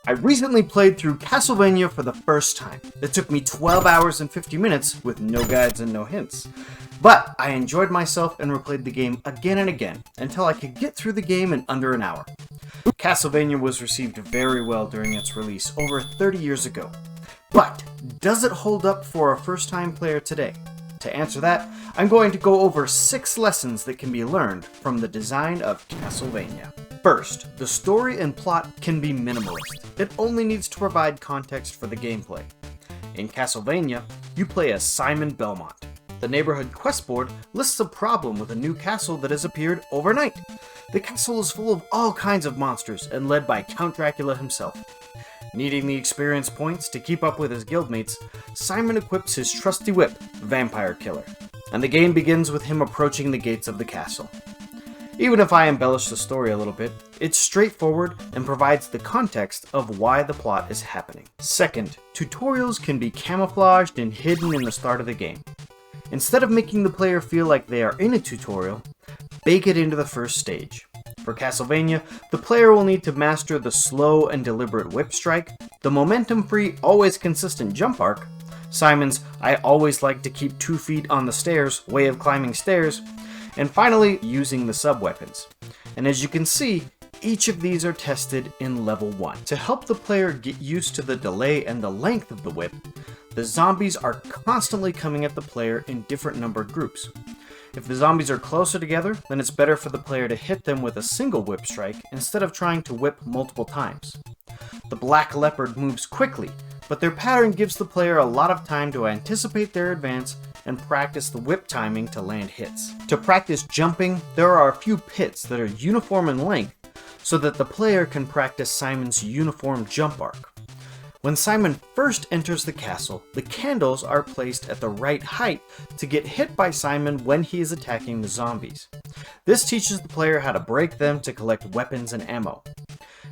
I recently played through Castlevania for the first time. It took me 12 hours and 50 minutes with no guides and no hints. But I enjoyed myself and replayed the game again and again until I could get through the game in under an hour. Castlevania was received very well during its release over 30 years ago. But does it hold up for a first-time player today? To answer that, I'm going to go over 6 lessons that can be learned from the design of Castlevania. First, the story and plot can be minimalist. It only needs to provide context for the gameplay. In Castlevania, you play as Simon Belmont. The neighborhood quest board lists a problem with a new castle that has appeared overnight. The castle is full of all kinds of monsters and led by Count Dracula himself. Needing the experience points to keep up with his guildmates, Simon equips his trusty whip, Vampire Killer, and the game begins with him approaching the gates of the castle. Even if I embellish the story a little bit, it's straightforward and provides the context of why the plot is happening. Second, tutorials can be camouflaged and hidden in the start of the game. Instead of making the player feel like they are in a tutorial, bake it into the first stage. For Castlevania, the player will need to master the slow and deliberate whip strike, the momentum-free, always consistent jump arc, Simon's "I always like to keep 2 feet on the stairs" way of climbing stairs, and finally, using the sub-weapons. And as you can see, each of these are tested in level 1. To help the player get used to the delay and the length of the whip, the zombies are constantly coming at the player in different numbered groups. If the zombies are closer together, then it's better for the player to hit them with a single whip strike instead of trying to whip multiple times. The Black Leopard moves quickly, but their pattern gives the player a lot of time to anticipate their advance and practice the whip timing to land hits. To practice jumping, there are a few pits that are uniform in length so that the player can practice Simon's uniform jump arc. When Simon first enters the castle, the candles are placed at the right height to get hit by Simon when he is attacking the zombies. This teaches the player how to break them to collect weapons and ammo.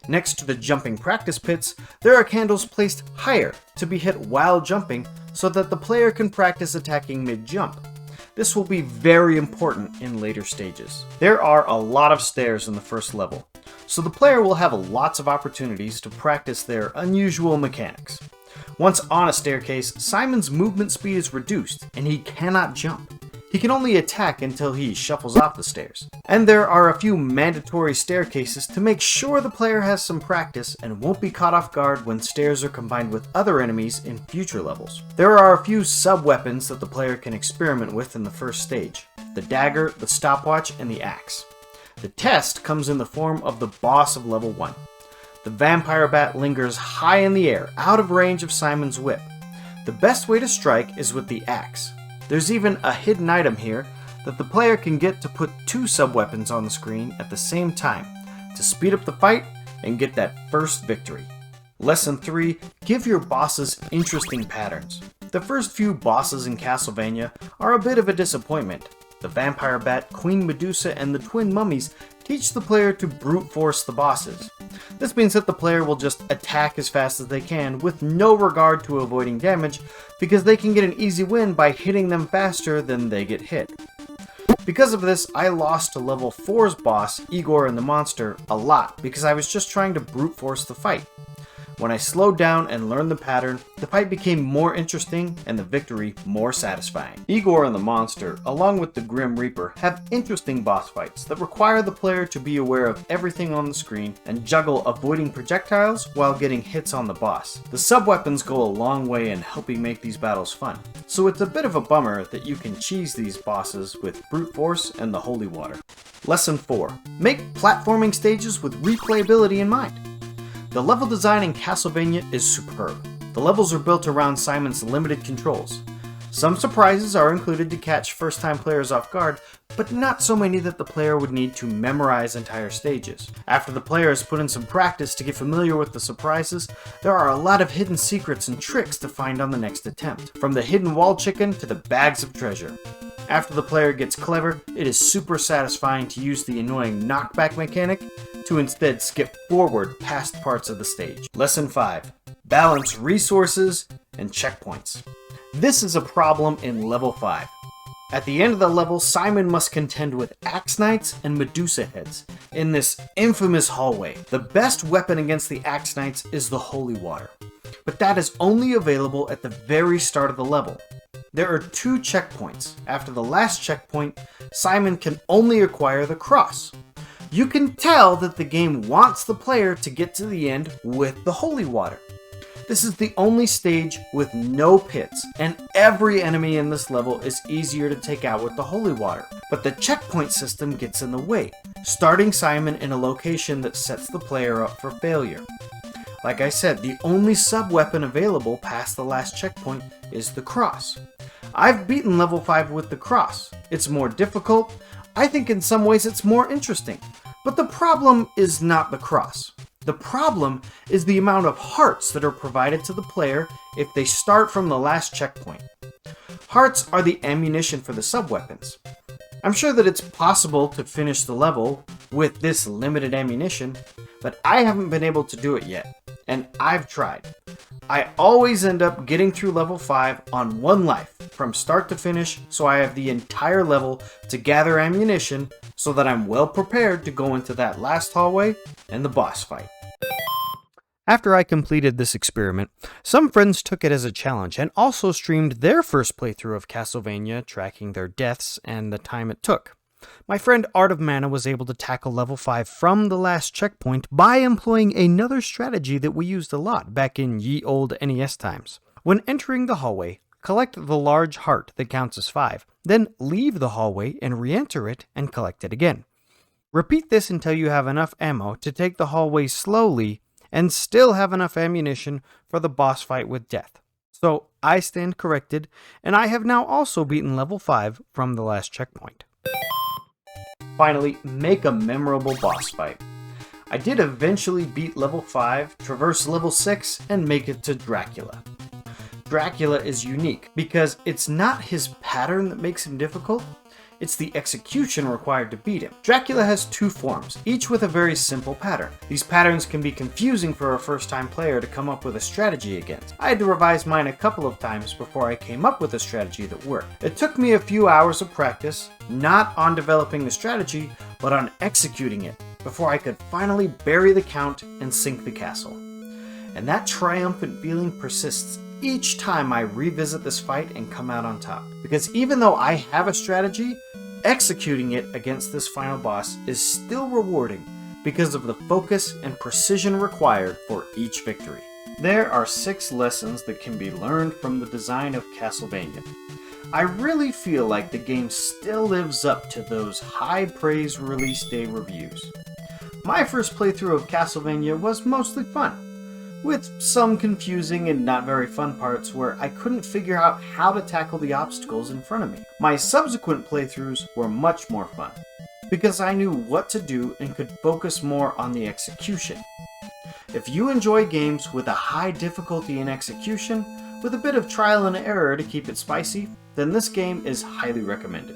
Next to the jumping practice pits, there are candles placed higher to be hit while jumping so that the player can practice attacking mid-jump. This will be very important in later stages. There are a lot of stairs in the first level, so the player will have lots of opportunities to practice their unusual mechanics. Once on a staircase, Simon's movement speed is reduced and he cannot jump. He can only attack until he shuffles off the stairs. And there are a few mandatory staircases to make sure the player has some practice and won't be caught off guard when stairs are combined with other enemies in future levels. There are a few sub-weapons that the player can experiment with in the first stage: the dagger, the stopwatch, and the axe. The test comes in the form of the boss of level 1. The vampire bat lingers high in the air, out of range of Simon's whip. The best way to strike is with the axe. There's even a hidden item here that the player can get to put 2 sub-weapons on the screen at the same time to speed up the fight and get that first victory. Lesson 3, give your bosses interesting patterns. The first few bosses in Castlevania are a bit of a disappointment. The Vampire Bat, Queen Medusa, and the Twin Mummies teach the player to brute force the bosses. This means that the player will just attack as fast as they can with no regard to avoiding damage because they can get an easy win by hitting them faster than they get hit. Because of this, I lost to level 4's boss, Igor and the Monster, a lot because I was just trying to brute force the fight. When I slowed down and learned the pattern, the fight became more interesting and the victory more satisfying. Igor and the Monster, along with the Grim Reaper, have interesting boss fights that require the player to be aware of everything on the screen and juggle avoiding projectiles while getting hits on the boss. The sub-weapons go a long way in helping make these battles fun, so it's a bit of a bummer that you can cheese these bosses with brute force and the holy water. Lesson 4. Make platforming stages with replayability in mind. The level design in Castlevania is superb. The levels are built around Simon's limited controls. Some surprises are included to catch first-time players off guard, but not so many that the player would need to memorize entire stages. After the player has put in some practice to get familiar with the surprises, there are a lot of hidden secrets and tricks to find on the next attempt, from the hidden wall chicken to the bags of treasure. After the player gets clever, it is super satisfying to use the annoying knockback mechanic to instead skip forward past parts of the stage. Lesson 5. Balance resources and checkpoints. This is a problem in level 5. At the end of the level, Simon must contend with Axe Knights and Medusa heads in this infamous hallway. The best weapon against the Axe Knights is the Holy Water, but that is only available at the very start of the level. There are 2 checkpoints. After the last checkpoint, Simon can only acquire the cross. You can tell that the game wants the player to get to the end with the Holy Water. This is the only stage with no pits, and every enemy in this level is easier to take out with the Holy Water. But the checkpoint system gets in the way, starting Simon in a location that sets the player up for failure. Like I said, the only sub-weapon available past the last checkpoint is the cross. I've beaten level 5 with the cross. It's more difficult. I think in some ways it's more interesting. But the problem is not the cross. The problem is the amount of hearts that are provided to the player if they start from the last checkpoint. Hearts are the ammunition for the sub-weapons. I'm sure that it's possible to finish the level with this limited ammunition, but I haven't been able to do it yet, and I've tried. I always end up getting through level 5 on 1 life, from start to finish, so I have the entire level to gather ammunition so that I'm well prepared to go into that last hallway and the boss fight. After I completed this experiment, some friends took it as a challenge and also streamed their first playthrough of Castlevania, tracking their deaths and the time it took. My friend Art of Mana was able to tackle level 5 from the last checkpoint by employing another strategy that we used a lot back in ye old NES times. When entering the hallway, collect the large heart that counts as 5, then leave the hallway and re-enter it and collect it again. Repeat this until you have enough ammo to take the hallway slowly and still have enough ammunition for the boss fight with death. So I stand corrected, and I have now also beaten level 5 from the last checkpoint. Finally, make a memorable boss fight. I did eventually beat level 5, traverse level 6, and make it to Dracula. Dracula is unique because it's not his pattern that makes him difficult, it's the execution required to beat him. Dracula has 2 forms, each with a very simple pattern. These patterns can be confusing for a first-time player to come up with a strategy against. I had to revise mine a couple of times before I came up with a strategy that worked. It took me a few hours of practice, not on developing the strategy, but on executing it, before I could finally bury the count and sink the castle. And that triumphant feeling persists each time I revisit this fight and come out on top. Because even though I have a strategy, executing it against this final boss is still rewarding because of the focus and precision required for each victory. There are 6 lessons that can be learned from the design of Castlevania. I really feel like the game still lives up to those high praise release day reviews. My first playthrough of Castlevania was mostly fun, with some confusing and not very fun parts where I couldn't figure out how to tackle the obstacles in front of me. My subsequent playthroughs were much more fun, because I knew what to do and could focus more on the execution. If you enjoy games with a high difficulty in execution, with a bit of trial and error to keep it spicy, then this game is highly recommended.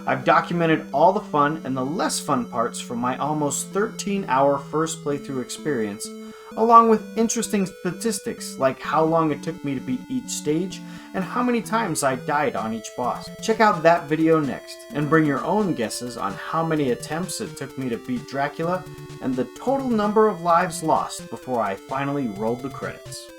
I've documented all the fun and the less fun parts from my almost 13-hour first playthrough experience, along with interesting statistics like how long it took me to beat each stage and how many times I died on each boss. Check out that video next and bring your own guesses on how many attempts it took me to beat Dracula and the total number of lives lost before I finally rolled the credits.